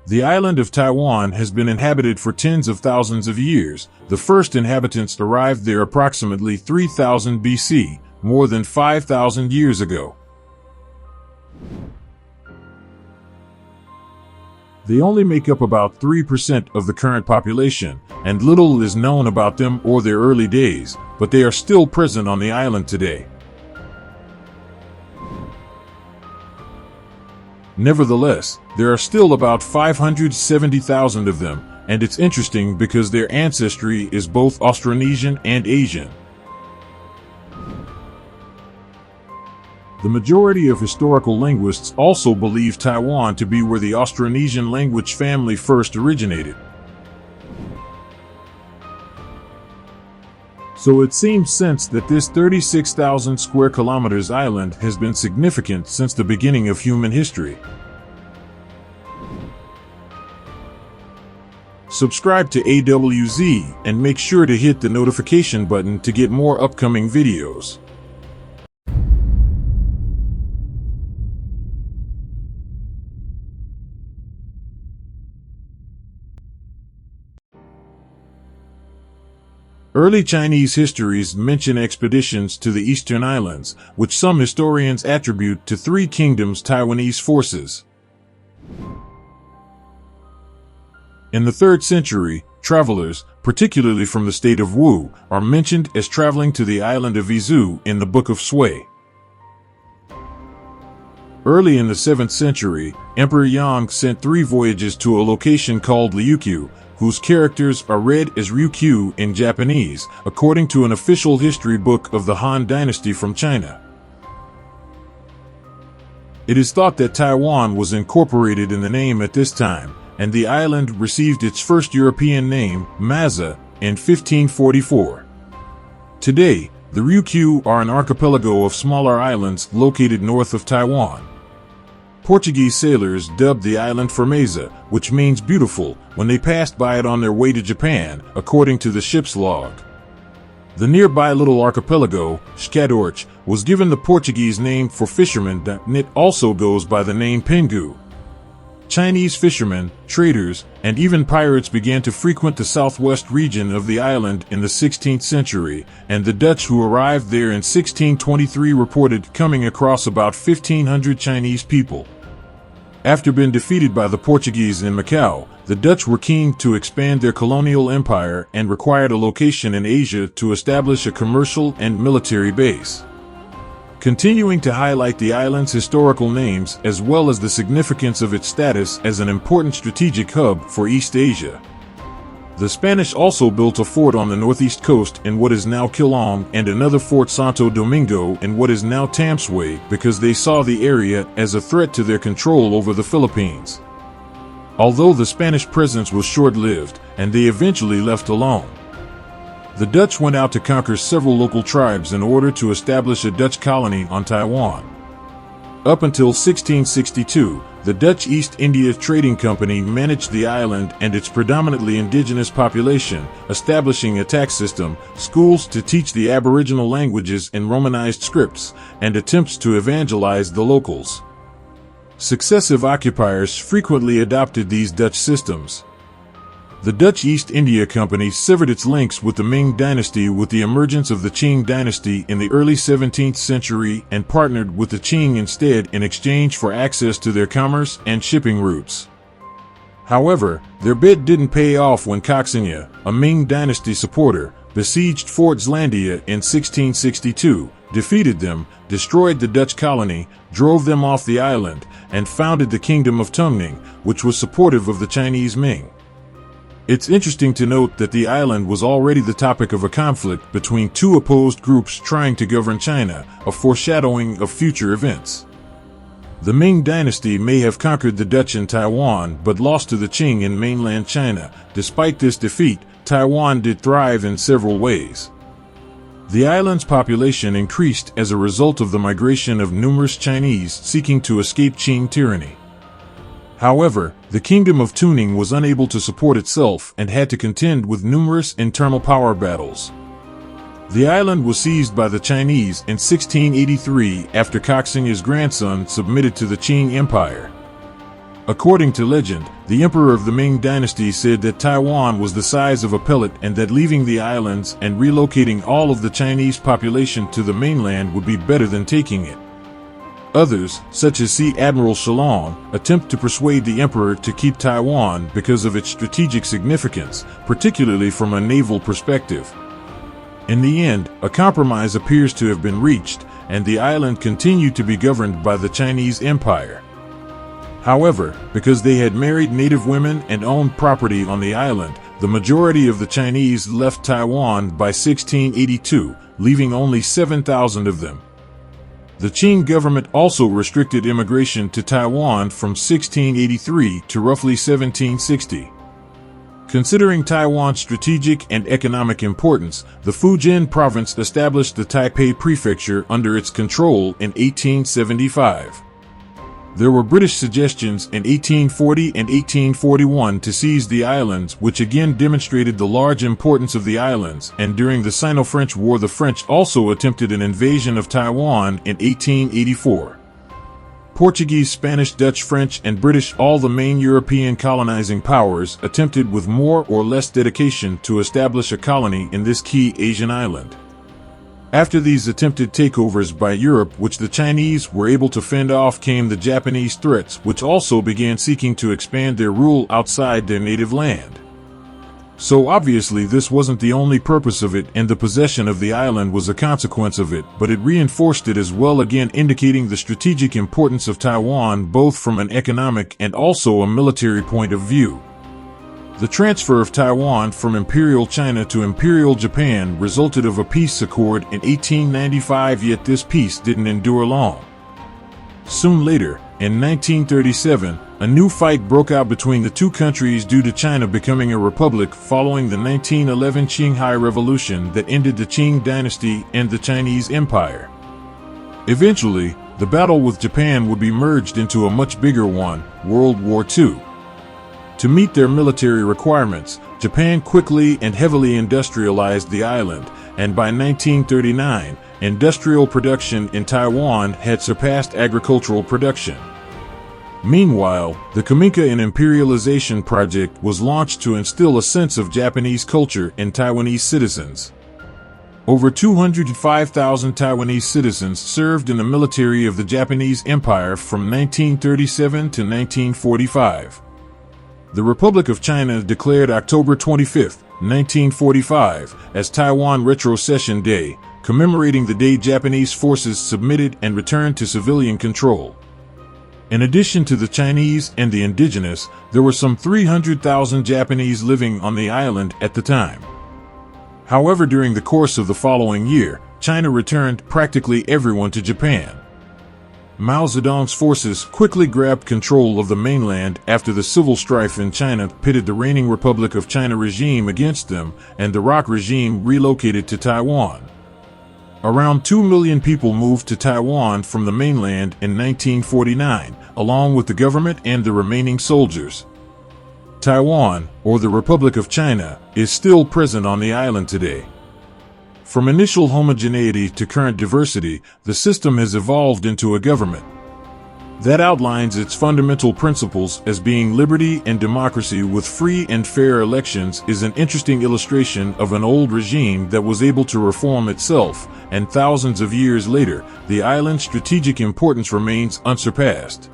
The island of Taiwan has been inhabited for tens of thousands of years. The first inhabitants arrived there approximately 3000 BC, more than 5,000 years ago. They only make up about 3% of the current population, and little is known about them or their early days, but they are still present on the island today. Nevertheless, there are still about 570,000 of them, and it's interesting because their ancestry is both Austronesian and Asian. The majority of historical linguists also believe Taiwan to be where the Austronesian language family first originated. So it seems sense that this 36,000 square kilometers island has been significant since the beginning of human history. Subscribe to AWZ and make sure to hit the notification button to get more upcoming videos. Early Chinese histories mention expeditions to the eastern islands, which some historians attribute to Three Kingdoms Taiwanese forces. In the 3rd century, travelers, particularly from the state of Wu, are mentioned as traveling to the island of Izu in the Book of Sui. Early in the 7th century, Emperor Yang sent 3 voyages to a location called Ryukyu, whose characters are read as Ryukyu in Japanese, according to an official history book of the Han Dynasty from China. It is thought that Taiwan was incorporated in the name at this time, and the island received its first European name, Maza, in 1544. Today, the Ryukyu are an archipelago of smaller islands located north of Taiwan. Portuguese sailors dubbed the island Firmeza, which means beautiful, when they passed by it on their way to Japan, according to the ship's log. The nearby little archipelago, Skadorch, was given the Portuguese name for fishermen and it also goes by the name Pingu. Chinese fishermen, traders, and even pirates began to frequent the southwest region of the island in the 16th century, and the Dutch who arrived there in 1623 reported coming across about 1,500 Chinese people. After being defeated by the Portuguese in Macau, the Dutch were keen to expand their colonial empire and required a location in Asia to establish a commercial and military base. Continuing to highlight the island's historical names as well as the significance of its status as an important strategic hub for East Asia. The Spanish also built a fort on the northeast coast in what is now Quilong and another Fort Santo Domingo in what is now Tamsui because they saw the area as a threat to their control over the Philippines. Although the Spanish presence was short-lived, and they eventually left alone. The Dutch went out to conquer several local tribes in order to establish a Dutch colony on Taiwan. Up until 1662, the Dutch East India Trading Company managed the island and its predominantly indigenous population, establishing a tax system, schools to teach the Aboriginal languages in Romanized scripts, and attempts to evangelize the locals. Successive occupiers frequently adopted these Dutch systems. The Dutch East India Company severed its links with the Ming Dynasty with the emergence of the Qing Dynasty in the early 17th century and partnered with the Qing instead in exchange for access to their commerce and shipping routes. However, their bid didn't pay off when Koxinga, a Ming Dynasty supporter, besieged Fort Zeelandia in 1662, defeated them, destroyed the Dutch colony, drove them off the island, and founded the Kingdom of Tungning, which was supportive of the Chinese Ming. It's interesting to note that the island was already the topic of a conflict between two opposed groups trying to govern China, a foreshadowing of future events. The Ming Dynasty may have conquered the Dutch in Taiwan but lost to the Qing in mainland China. Despite this defeat, Taiwan did thrive in several ways. The island's population increased as a result of the migration of numerous Chinese seeking to escape Qing tyranny. However, the Kingdom of Tuning was unable to support itself and had to contend with numerous internal power battles. The island was seized by the Chinese in 1683 after Koxinga's grandson submitted to the Qing Empire. According to legend, the emperor of the Ming dynasty said that Taiwan was the size of a pellet and that leaving the islands and relocating all of the Chinese population to the mainland would be better than taking it. Others, such as Sea Admiral Shalong, attempt to persuade the emperor to keep Taiwan because of its strategic significance, particularly from a naval perspective. In the end, a compromise appears to have been reached, and the island continued to be governed by the Chinese Empire. However, because they had married native women and owned property on the island, the majority of the Chinese left Taiwan by 1682, leaving only 7,000 of them. The Qing government also restricted immigration to Taiwan from 1683 to roughly 1760. Considering Taiwan's strategic and economic importance, the Fujian province established the Taipei prefecture under its control in 1875. There were British suggestions in 1840 and 1841 to seize the islands, which again demonstrated the large importance of the islands, and during the Sino-French War the French also attempted an invasion of Taiwan in 1884. Portuguese, Spanish, Dutch, French, and British, all the main European colonizing powers, attempted with more or less dedication to establish a colony in this key Asian island. After these attempted takeovers by Europe, which the Chinese were able to fend off, came the Japanese threats, which also began seeking to expand their rule outside their native land. So obviously this wasn't the only purpose of it, and the possession of the island was a consequence of it, but it reinforced it as well, again indicating the strategic importance of Taiwan both from an economic and also a military point of view. The transfer of Taiwan from Imperial China to Imperial Japan resulted of a peace accord in 1895, yet this peace didn't endure long. Soon later, in 1937, a new fight broke out between the two countries due to China becoming a republic following the 1911 Qinghai Revolution that ended the Qing dynasty and the Chinese Empire. Eventually, the battle with Japan would be merged into a much bigger one, World War II. To meet their military requirements, Japan quickly and heavily industrialized the island, and by 1939, industrial production in Taiwan had surpassed agricultural production. Meanwhile, the Kuminka and Imperialization Project was launched to instill a sense of Japanese culture in Taiwanese citizens. Over 205,000 Taiwanese citizens served in the military of the Japanese Empire from 1937 to 1945. The Republic of China declared October 25, 1945, as Taiwan Retrocession Day, commemorating the day Japanese forces submitted and returned to civilian control. In addition to the Chinese and the indigenous, there were some 300,000 Japanese living on the island at the time. However, during the course of the following year, China returned practically everyone to Japan. Mao Zedong's forces quickly grabbed control of the mainland after the civil strife in China pitted the reigning Republic of China regime against them, and the ROC regime relocated to Taiwan. Around 2 million people moved to Taiwan from the mainland in 1949, along with the government and the remaining soldiers. Taiwan, or the Republic of China, is still present on the island today. From initial homogeneity to current diversity, the system has evolved into a government that outlines its fundamental principles as being liberty and democracy with free and fair elections. Is an interesting illustration of an old regime that was able to reform itself, and thousands of years later, the island's strategic importance remains unsurpassed.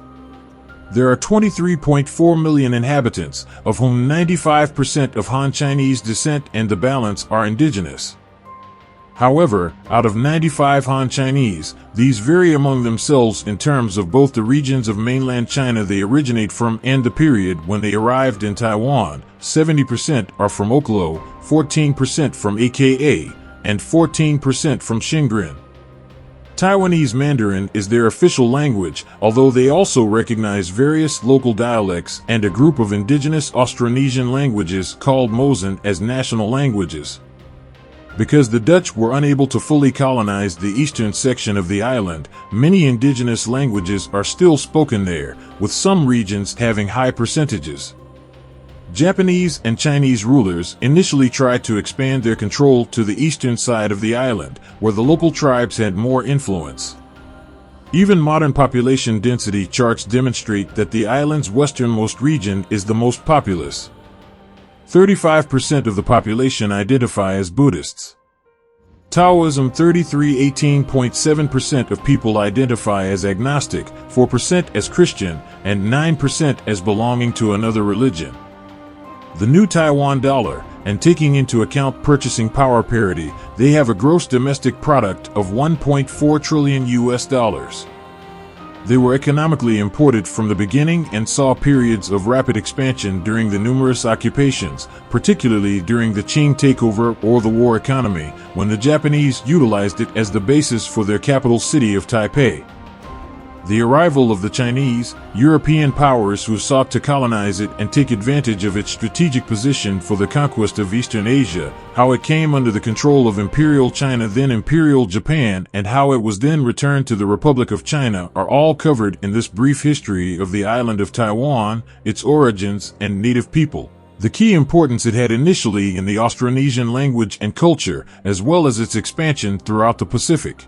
There are 23.4 million inhabitants, of whom 95% of Han Chinese descent and the balance are indigenous. However, out of 95 Han Chinese, these vary among themselves in terms of both the regions of mainland China they originate from and the period when they arrived in Taiwan. 70% are from Oklo, 14% from Aka, and 14% from Xingrin. Taiwanese Mandarin is their official language, although they also recognize various local dialects and a group of indigenous Austronesian languages called Mosin as national languages. Because the Dutch were unable to fully colonize the eastern section of the island, many indigenous languages are still spoken there, with some regions having high percentages. Japanese and Chinese rulers initially tried to expand their control to the eastern side of the island, where the local tribes had more influence. Even modern population density charts demonstrate that the island's westernmost region is the most populous. 35% of the population identify as Buddhists. Taoism 18.7% of people identify as agnostic, 4% as Christian, and 9% as belonging to another religion. The new Taiwan dollar, and taking into account purchasing power parity, they have a gross domestic product of 1.4 trillion US dollars. They were economically imported from the beginning and saw periods of rapid expansion during the numerous occupations, particularly during the Qing takeover or the war economy, when the Japanese utilized it as the basis for their capital city of Taipei. The arrival of the Chinese, European powers who sought to colonize it and take advantage of its strategic position for the conquest of Eastern Asia, how it came under the control of Imperial China, then Imperial Japan, and how it was then returned to the Republic of China are all covered in this brief history of the island of Taiwan, its origins, and native people. The key importance it had initially in the Austronesian language and culture, as well as its expansion throughout the Pacific.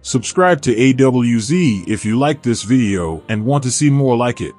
Subscribe to AWZ if you like this video and want to see more like it.